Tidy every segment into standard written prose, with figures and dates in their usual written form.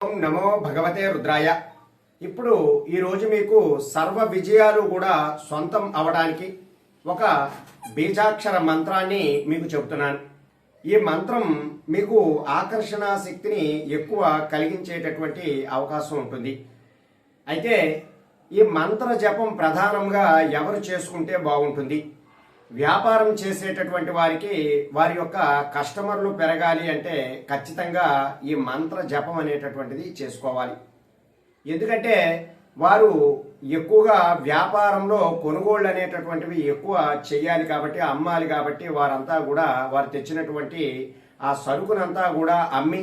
ఓం నమో భగవతే రుద్రాయ. ఇప్పుడు ఈరోజు మీకు సర్వ విజయాలు కూడా సొంతం అవడానికి ఒక బీజాక్షర మంత్రాన్ని మీకు చెబుతున్నాను. ఈ మంత్రం మీకు ఆకర్షణ శక్తిని ఎక్కువ కలిగించేటటువంటి అవకాశం ఉంటుంది. అయితే ఈ మంత్ర జపం ప్రధానంగా ఎవరు చేసుకుంటే బాగుంటుంది? వ్యాపారం చేసేటటువంటి వారికి వారి యొక్క కస్టమర్లు పెరగాలి అంటే ఖచ్చితంగా ఈ మంత్ర జపం అనేటటువంటిది చేసుకోవాలి. ఎందుకంటే వారు ఎక్కువగా వ్యాపారంలో కొనుగోళ్ళు అనేటటువంటివి ఎక్కువ చెయ్యాలి కాబట్టి, అమ్మాలి కాబట్టి, వారంతా కూడా వారు తెచ్చినటువంటి ఆ సరుకునంతా కూడా అమ్మి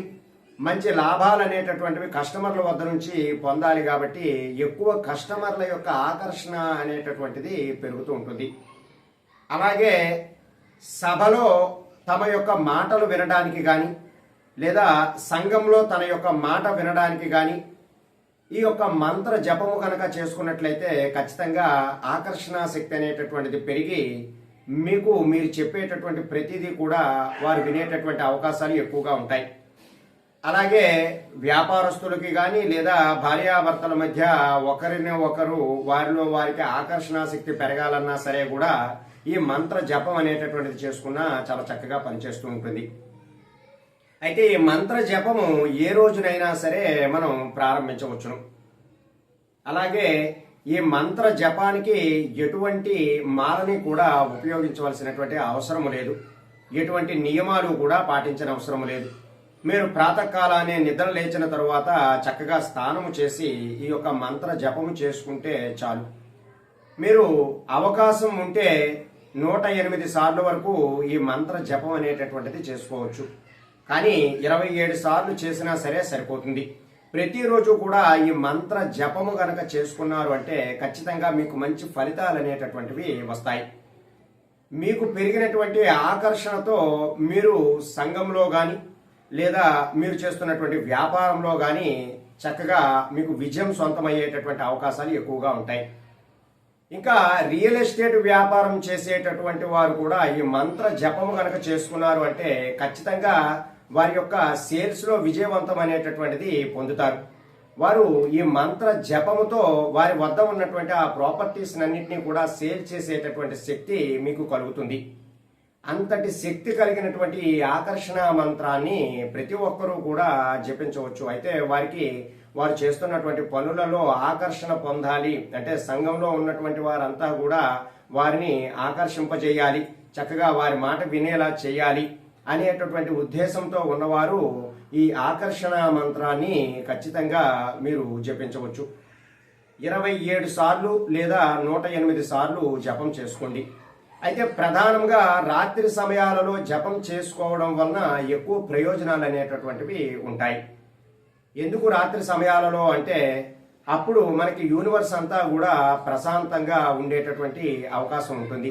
మంచి లాభాలు అనేటటువంటివి కస్టమర్ల వద్ద నుంచి పొందాలి కాబట్టి ఎక్కువ కస్టమర్ల యొక్క ఆకర్షణ అనేటటువంటిది పెరుగుతూ ఉంటుంది. అలాగే సభలో తమ యొక్క మాటలు వినడానికి కానీ లేదా సంఘంలో తన యొక్క మాట వినడానికి కానీ ఈ యొక్క మంత్ర జపము కనుక చేసుకున్నట్లయితే ఖచ్చితంగా ఆకర్షణ శక్తి అనేటటువంటిది పెరిగి మీరు చెప్పేటటువంటి ప్రతిదీ కూడా వారు వినేటటువంటి అవకాశాలు ఎక్కువగా ఉంటాయి. అలాగే వ్యాపారస్తులకి కానీ లేదా భార్యాభర్తల మధ్య ఒకరిని ఒకరు వారిలో వారికి ఆకర్షణ శక్తి పెరగాలన్నా సరే కూడా ఈ మంత్ర జపం అనేటటువంటిది చేసుకున్నా చాలా చక్కగా పనిచేస్తూ ఉంటుంది. అయితే ఈ మంత్ర జపము ఏ రోజునైనా సరే మనం ప్రారంభించవచ్చును. అలాగే ఈ మంత్ర జపానికి ఎటువంటి మాలని కూడా ఉపయోగించవలసినటువంటి అవసరం లేదు, ఎటువంటి నియమాలు కూడా పాటించిన అవసరం లేదు. మీరు ప్రాతకాలాన్ని నిద్ర లేచిన తరువాత చక్కగా స్నానము చేసి ఈ యొక్క మంత్ర జపము చేసుకుంటే చాలు. మీరు అవకాశం ఉంటే 108 సార్లు వరకు ఈ మంత్ర జపం అనేటటువంటిది చేసుకోవచ్చు. కానీ 27 సార్లు చేసినా సరే సరిపోతుంది. ప్రతిరోజు కూడా ఈ మంత్ర జపము గనక చేసుకున్నారు అంటే ఖచ్చితంగా మీకు మంచి ఫలితాలు అనేటటువంటివి వస్తాయి. మీకు పెరిగినటువంటి ఆకర్షణతో మీరు సంఘంలో కానీ లేదా మీరు చేస్తున్నటువంటి వ్యాపారంలో కానీ చక్కగా మీకు విజయం సొంతమయ్యేటటువంటి అవకాశాలు ఎక్కువగా ఉంటాయి. ఇంకా రియల్ ఎస్టేట్ వ్యాపారం చేసేటటువంటి వారు కూడా ఈ మంత్ర జపము కనుక చేసుకున్నారు అంటే ఖచ్చితంగా వారి యొక్క సేల్స్ లో విజయవంతం అనేటటువంటిది పొందుతారు. వారు ఈ మంత్ర జపముతో వారి వద్ద ఉన్నటువంటి ఆ ప్రాపర్టీస్ అన్నింటినీ కూడా సేల్ చేసేటటువంటి శక్తి మీకు కలుగుతుంది. అంతటి శక్తి కలిగినటువంటి ఈ ఆకర్షణ మంత్రాన్ని ప్రతి ఒక్కరూ కూడా జపించవచ్చు. అయితే వారు చేస్తున్నటువంటి పనులలో ఆకర్షణ పొందాలి అంటే సంఘంలో ఉన్నటువంటి వారంతా కూడా వారిని ఆకర్షింపజేయాలి, చక్కగా వారి మాట వినేలా చేయాలి అనేటటువంటి ఉద్దేశంతో ఉన్నవారు ఈ ఆకర్షణ మంత్రాన్ని ఖచ్చితంగా మీరు జపించవచ్చు. 27 సార్లు లేదా 108 సార్లు జపం చేసుకోండి. అయితే ప్రధానంగా రాత్రి సమయాలలో జపం చేసుకోవడం వలన ఎక్కువ ప్రయోజనాలు అనేటటువంటివి ఉంటాయి. ఎందుకు రాత్రి సమయాలలో అంటే అప్పుడు మనకి యూనివర్స్ అంతా కూడా ప్రశాంతంగా ఉండేటటువంటి అవకాశం ఉంటుంది.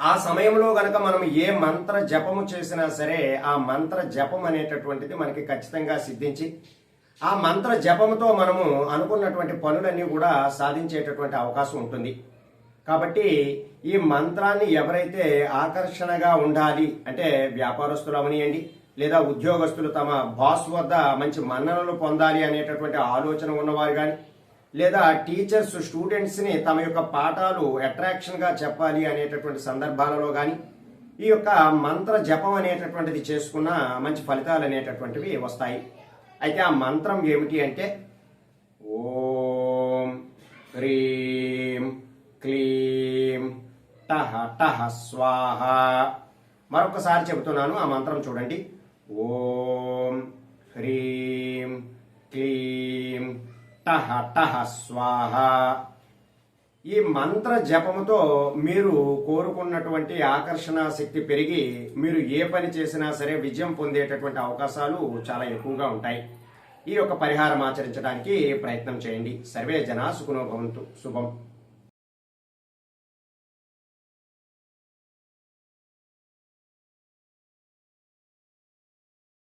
ఆ సమయంలో గనక మనం ఏ మంత్ర జపము చేసినా సరే ఆ మంత్ర జపం అనేటటువంటిది మనకి ఖచ్చితంగా సిద్ధించి ఆ మంత్ర జపముతో మనము అనుకున్నటువంటి పనులన్నీ కూడా సాధించేటటువంటి అవకాశం ఉంటుంది. కాబట్టి ఈ మంత్రాన్ని ఎవరైతే ఆకర్షణగా ఉండాలి అంటే వ్యాపారస్తులు అవనియండి లేదా ఉద్యోగస్తులు తమ బాస్ వద్ద మంచి మన్ననలు పొందాలి అనేటటువంటి ఆలోచన ఉన్నవారు కానీ లేదా టీచర్స్ స్టూడెంట్స్ని తమ యొక్క పాఠాలు అట్రాక్షన్గా చెప్పాలి అనేటటువంటి సందర్భాలలో కానీ ఈ యొక్క మంత్ర జపం అనేటటువంటిది చేసుకున్న మంచి ఫలితాలు అనేటటువంటివి వస్తాయి. అయితే ఆ మంత్రం ఏమిటి అంటే ఓం హ్రీం క్లీం టహ టహ స్వాహ. మరొకసారి చెబుతున్నాను, ఆ మంత్రం చూడండి. ఓం హ్రీం క్లీం టహ టహ స్వాహ. ఈ మంత్ర జపముతో మీరు కోరుకున్నటువంటి ఆకర్షణ శక్తి పెరిగి మీరు ఏ పని చేసినా సరే విజయం పొందేటటువంటి అవకాశాలు చాలా ఎక్కువగా ఉంటాయి. ఈ యొక్క పరిహారం ఆచరించడానికి ప్రయత్నం చేయండి. సర్వే జనా సుఖినో భవంతు. శుభం.